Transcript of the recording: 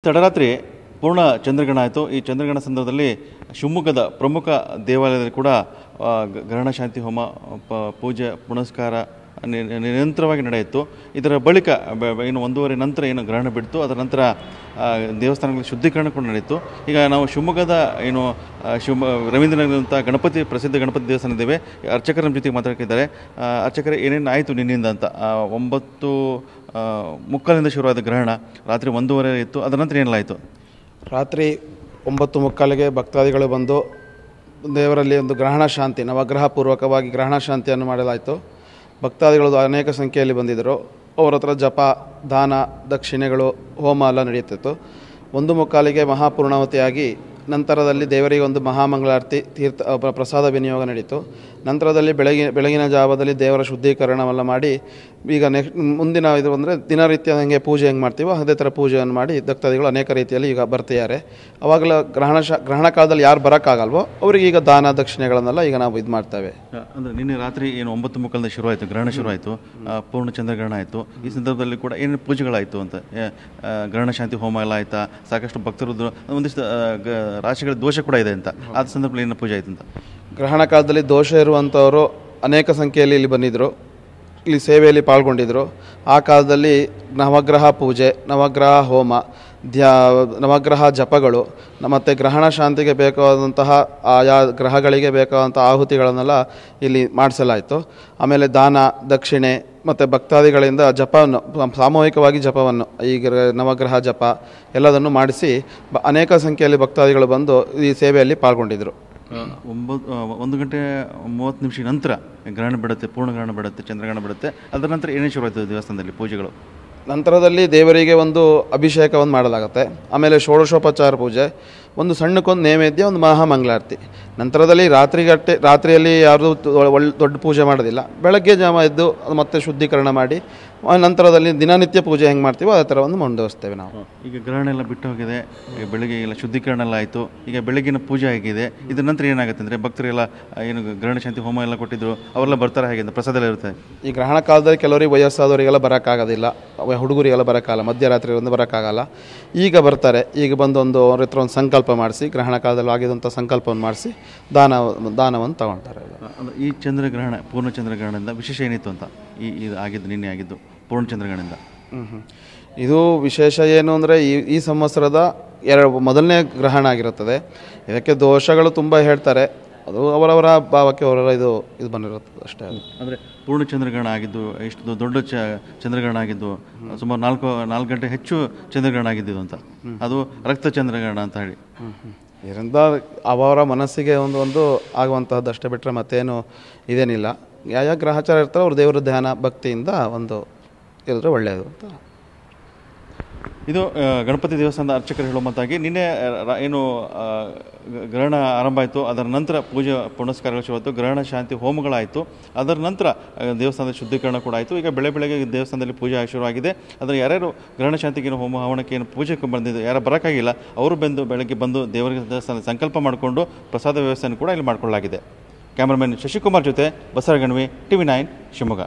ತಡರಾತ್ರಿ ಪೂರ್ಣ ಚಂದ್ರಗ್ರಹಣ ಆಯಿತು. ಈ ಚಂದ್ರಗ್ರಹಣ ಸಂದರ್ಭದಲ್ಲಿ ಶಿವಮೊಗ್ಗದ ಪ್ರಮುಖ ದೇವಾಲಯದಲ್ಲಿ ಕೂಡ ಗ್ರಹಣ ಶಾಂತಿ ಹೋಮ, ಪೂಜೆ ಪುನಸ್ಕಾರ ನಿರಂತರವಾಗಿ ನಡೆಯಿತು. ಇದರ ಬಳಿಕ ಏನು 1:30 ನಂತರ ಏನು ಗ್ರಹಣ ಬಿಡ್ತು, ಅದರ ನಂತರ ದೇವಸ್ಥಾನಗಳ ಶುದ್ಧೀಕರಣ ಕೂಡ ನಡೆಯಿತು. ಈಗ ನಾವು ಶಿವಮೊಗ್ಗದ ಏನು ರವೀಂದ್ರನಗರದಂಥ ಗಣಪತಿ, ಪ್ರಸಿದ್ಧ ಗಣಪತಿ ದೇವಸ್ಥಾನ ಇದ್ದೇವೆ. ಅರ್ಚಕರ ನಮ್ಮ ಜೊತೆಗೆ ಮಾತಾಡ್ತಿದ್ದಾರೆ. ಅರ್ಚಕರೇ, ಏನೇನು ಆಯಿತು ನಿನ್ನಿಂದ ಅಂತ? 9:45 ಶುರುವಾದ ಗ್ರಹಣ ರಾತ್ರಿ 1:30 ಇತ್ತು. ಅದರ ನಂತರ ಏನೆಲ್ಲ ರಾತ್ರಿ 9:45ಗೆ ಭಕ್ತಾದಿಗಳು ಬಂದು ದೇವರಲ್ಲಿ ಒಂದು ಗ್ರಹಣ ಶಾಂತಿ, ನವಗ್ರಹ ಪೂರ್ವಕವಾಗಿ ಗ್ರಹಣ ಶಾಂತಿಯನ್ನು ಮಾಡಲಾಯಿತು. ಭಕ್ತಾದಿಗಳು ಅನೇಕ ಸಂಖ್ಯೆಯಲ್ಲಿ ಬಂದಿದ್ದರು. ಅವರ ಹತ್ರ ಜಪ, ದಾನ, ದಕ್ಷಿಣೆಗಳು, ಹೋಮ ಎಲ್ಲ ನಡೆಯುತ್ತಿತ್ತು. 1:45ಗೆ ಮಹಾಪೂರ್ಣಾವತಿಯಾಗಿ ನಂತರದಲ್ಲಿ ದೇವರಿಗೆ ಒಂದು ಮಹಾಮಂಗಳಾರತಿ, ಪ್ರಸಾದ ವಿನಿಯೋಗ ನಡೀತು. ನಂತರದಲ್ಲಿ ಬೆಳಗಿನ ಜಾವದಲ್ಲಿ ದೇವರ ಶುದ್ಧೀಕರಣವೆಲ್ಲ ಮಾಡಿ, ಈಗ ಮುಂದಿನ ಇದು ಅಂದರೆ ದಿನನಿತ್ಯ ಹೆಂಗೆ ಪೂಜೆ ಹೆಂಗೆ ಮಾಡ್ತೀವೋ ಅದೇ ಥರ ಪೂಜೆಯನ್ನು ಮಾಡಿ ಭಕ್ತಾದಿಗಳು ಅನೇಕ ರೀತಿಯಲ್ಲಿ ಈಗ ಬರ್ತಿದ್ದಾರೆ. ಅವಾಗಲ ಗ್ರಹಣ ಕಾಲದಲ್ಲಿ ಯಾರು ಬರೋಕ್ಕಾಗಲ್ವೋ ಅವರಿಗೆ ಈಗ ದಾನ ದಕ್ಷಿಣೆಗಳನ್ನೆಲ್ಲ ಈಗ ನಾವು ಇದು ಮಾಡ್ತೇವೆ. ಅಂದರೆ ನಿನ್ನೆ ರಾತ್ರಿ ಏನು 9:30 ಶುರುವಾಯಿತು, ಗ್ರಹಣ ಶುರುವಾಯಿತು, ಪೂರ್ಣ ಚಂದ್ರಗ್ರಹಣ ಆಯಿತು. ಈ ಸಂದರ್ಭದಲ್ಲಿ ಕೂಡ ಏನೇನು ಪೂಜೆಗಳಾಯಿತು ಅಂತ? ಗ್ರಹಣ ಶಾಂತಿ ಹೋಮ ಎಲ್ಲ ಆಯಿತಾ? ಸಾಕಷ್ಟು ಭಕ್ತರು, ಒಂದಿಷ್ಟು ರಾಶಿಗಳ ದೋಷ ಕೂಡ ಇದೆ ಅಂತ, ಆ ಸಂದರ್ಭದಲ್ಲಿ ಏನು ಪೂಜೆ ಆಯಿತು ಅಂತ? ಗ್ರಹಣ ಕಾಲದಲ್ಲಿ ದೋಷ ಇರುವಂಥವರು ಅನೇಕ ಸಂಖ್ಯೆಯಲ್ಲಿ ಇಲ್ಲಿ ಬಂದಿದ್ದರು, ಇಲ್ಲಿ ಸೇವೆಯಲ್ಲಿ ಪಾಲ್ಗೊಂಡಿದ್ದರು. ಆ ಕಾಲದಲ್ಲಿ ನವಗ್ರಹ ಪೂಜೆ, ನವಗ್ರಹ ಹೋಮ, ನವಗ್ರಹ ಜಪಗಳು ಮತ್ತು ಗ್ರಹಣ ಶಾಂತಿಗೆ ಬೇಕಾದಂತಹ ಆಯಾ ಗ್ರಹಗಳಿಗೆ ಬೇಕಾದಂಥ ಆಹುತಿಗಳನ್ನೆಲ್ಲ ಇಲ್ಲಿ ಮಾಡಿಸಲಾಯಿತು. ಆಮೇಲೆ ದಾನ ದಕ್ಷಿಣೆ ಮತ್ತು ಭಕ್ತಾದಿಗಳಿಂದ ಜಪವನ್ನು, ಸಾಮೂಹಿಕವಾಗಿ ಜಪವನ್ನು, ಈ ನವಗ್ರಹ ಜಪ ಎಲ್ಲದನ್ನು ಮಾಡಿಸಿ ಅನೇಕ ಸಂಖ್ಯೆಯಲ್ಲಿ ಭಕ್ತಾದಿಗಳು ಬಂದು ಈ ಸೇವೆಯಲ್ಲಿ ಪಾಲ್ಗೊಂಡಿದ್ದರು. 1:30 ನಂತರ ಗ್ರಹಣ ಬಿಡುತ್ತೆ, ಪೂರ್ಣ ಗ್ರಹಣ ಬಿಡುತ್ತೆ, ಚಂದ್ರಗ್ರಹಣ ಬಿಡುತ್ತೆ. ಅದರ ನಂತರ ಏನೇ ಶುರುವಾಯಿತು ದೇವಸ್ಥಾನದಲ್ಲಿ ಪೂಜೆಗಳು? ನಂತರದಲ್ಲಿ ದೇವರಿಗೆ ಒಂದು ಅಭಿಷೇಕವನ್ನು ಮಾಡಲಾಗುತ್ತೆ. ಆಮೇಲೆ ಷೋಡಶೋಪಚಾರ ಪೂಜೆ, ಒಂದು ಸಣ್ಣಕ್ಕೊಂದು ನೈವೇದ್ಯ, ಒಂದು ಮಹಾಮಂಗಳಾರತಿ. ನಂತರದಲ್ಲಿ ರಾತ್ರಿಯಲ್ಲಿ ಯಾರೂ ದೊಡ್ಡ ಪೂಜೆ ಮಾಡೋದಿಲ್ಲ. ಬೆಳಗ್ಗೆ ಜಾವ ಎದ್ದು ಮತ್ತೆ ಶುದ್ಧೀಕರಣ ಮಾಡಿ ನಂತರದಲ್ಲಿ ದಿನನಿತ್ಯ ಪೂಜೆ ಹೆಂಗೆ ಮಾಡ್ತೀವೋ ಅದೇ ಥರ ಒಂದು ಮುಂದುವರಿಸ್ತೇವೆ ನಾವು. ಈಗ ಗ್ರಹಣ ಎಲ್ಲ ಬಿಟ್ಟು ಹೋಗಿದೆ, ಈಗ ಬೆಳಗ್ಗೆ ಎಲ್ಲ ಶುದ್ಧೀಕರಣ ಎಲ್ಲ ಆಯಿತು, ಈಗ ಬೆಳಗಿನ ಪೂಜೆ ಆಗಿದೆ. ಇದರ ನಂತರ ಏನಾಗುತ್ತೆ ಅಂದರೆ ಭಕ್ತರೆಲ್ಲ ಏನು ಗ್ರಹಣ ಶಾಂತಿ ಹೋಮ ಎಲ್ಲ ಕೊಟ್ಟಿದ್ರು, ಅವರೆಲ್ಲ ಬರ್ತಾರೆ ಹೇಗೆ ಅಂತ? ಪ್ರಸಾದ ಎಲ್ಲ ಇರುತ್ತೆ. ಈ ಗ್ರಹಣ ಕಾಲದಲ್ಲಿ ಕೆಲವರಿಗೆ ವಯಸ್ಸಾದವರಿಗೆಲ್ಲ ಬರೋಕ್ಕಾಗೋದಿಲ್ಲ, ಹುಡುಗರಿಗೆಲ್ಲ ಬರೋಕ್ಕಾಗಲ್ಲ, ಮಧ್ಯರಾತ್ರಿ ಒಂದು ಬರೋಕ್ಕಾಗಲ್ಲ. ಈಗ ಬರ್ತಾರೆ. ಈಗ ಬಂದು ಅವ್ರ ಹತ್ರ ಒಂದು ಸಂಕಲ್ಪ ಮಾಡಿಸಿ, ಗ್ರಹಣ ಕಾಲದಲ್ಲಿ ಆಗಿದಂಥ ಸಂಕಲ್ಪವನ್ನು ಮಾಡಿಸಿ ದಾನವನ್ನು ತಗೊಳ್ತಾರೆ. ಈ ಚಂದ್ರಗ್ರಹಣ, ಪೂರ್ಣ ಚಂದ್ರಗ್ರಹಣದಿಂದ ವಿಶೇಷ ಏನಿತ್ತು ಅಂತ? ಇದು ಆಗಿದ್ದು, ನಿನ್ನೆ ಆಗಿದ್ದು ಪೂರ್ಣ ಚಂದ್ರಗ್ರಹಣದಿಂದ ಇದು ವಿಶೇಷ ಏನು ಅಂದರೆ ಈ ಸಂವತ್ಸರದ ಮೊದಲನೇ ಗ್ರಹಣ ಆಗಿರುತ್ತದೆ. ಇದಕ್ಕೆ ದೋಷಗಳು ತುಂಬ ಹೇಳ್ತಾರೆ, ಅದು ಅವರವರ ಭಾವಕ್ಕೆ ಅವರವರ ಇದು ಬಂದಿರುತ್ತದೆ ಅಷ್ಟೇ. ಅಂದರೆ ಪೂರ್ಣ ಚಂದ್ರಗ್ರಹಣ ಆಗಿದ್ದು, ಎಷ್ಟು ದೊಡ್ಡ ಚಂದ್ರಗ್ರಹಣ ಆಗಿದ್ದು, ಸುಮಾರು 4 ಗಂಟೆ ಹೆಚ್ಚು ಚಂದ್ರಗ್ರಹಣ ಆಗಿದ್ದು ಅಂತ, ಅದು ರಕ್ತ ಚಂದ್ರಗ್ರಹಣ ಅಂತ ಹೇಳಿ. ಇದರಿಂದ ಅವರ ಮನಸ್ಸಿಗೆ ಒಂದು ಆಗುವಂತಹದ್ದು ಅಷ್ಟೇ ಬಿಟ್ಟರೆ ಮತ್ತೇನು ಇದೇನಿಲ್ಲ. ಯಾವ ಗ್ರಹಚಾರ ಇರ್ತಾರೆ ಅವ್ರ ದೇವರ ಧ್ಯಾನ ಭಕ್ತಿಯಿಂದ ಒಂದು ಇರಿದ್ರೆ ಒಳ್ಳೆಯದು ಅಂತ. ಇದು ಗಣಪತಿ ದೇವಸ್ಥಾನದ ಅರ್ಚಕರು ಹೇಳೋ ಮತ್ತಾಗಿ ನಿನ್ನೆ ಏನು ಗ್ರಹಣ ಆರಂಭ ಆಯಿತು, ಅದರ ನಂತರ ಪೂಜೆ ಪುನಸ್ಕಾರಗಳು ಶುರುವಾಯಿತು, ಗ್ರಹಣ ಶಾಂತಿ ಹೋಮಗಳಾಯಿತು. ಅದರ ನಂತರ ದೇವಸ್ಥಾನದ ಶುದ್ಧೀಕರಣ ಕೂಡ ಆಯಿತು. ಈಗ ಬೆಳಗ್ಗೆ ದೇವಸ್ಥಾನದಲ್ಲಿ ಪೂಜೆ ಶುರುವಾಗಿದೆ. ಅದರ ಯಾರ್ಯಾರು ಗ್ರಹಣ ಶಾಂತಿಗೆ ಹೋಮ ಹವನಕ್ಕೆ ಏನು ಪೂಜೆಗೆ ಬಂದಿದ್ದು, ಯಾರು ಬರೋಕ್ಕಾಗಿಲ್ಲ, ಅವರು ಬೆಳಗ್ಗೆ ಬಂದು ದೇವರ ದೇವಸ್ಥಾನ ಸಂಕಲ್ಪ ಮಾಡಿಕೊಂಡು ಪ್ರಸಾದ ವ್ಯವಸ್ಥೆಯನ್ನು ಕೂಡ ಇಲ್ಲಿ ಮಾಡಿಕೊಳ್ಳಲಾಗಿದೆ. ಕ್ಯಾಮರಾಮನ್ ಶಶಿಕುಮಾರ್ ಜೊತೆ ಬಸವರಾಜ್ ಗಣವಿ, TV9 ಶಿವಮೊಗ್ಗ.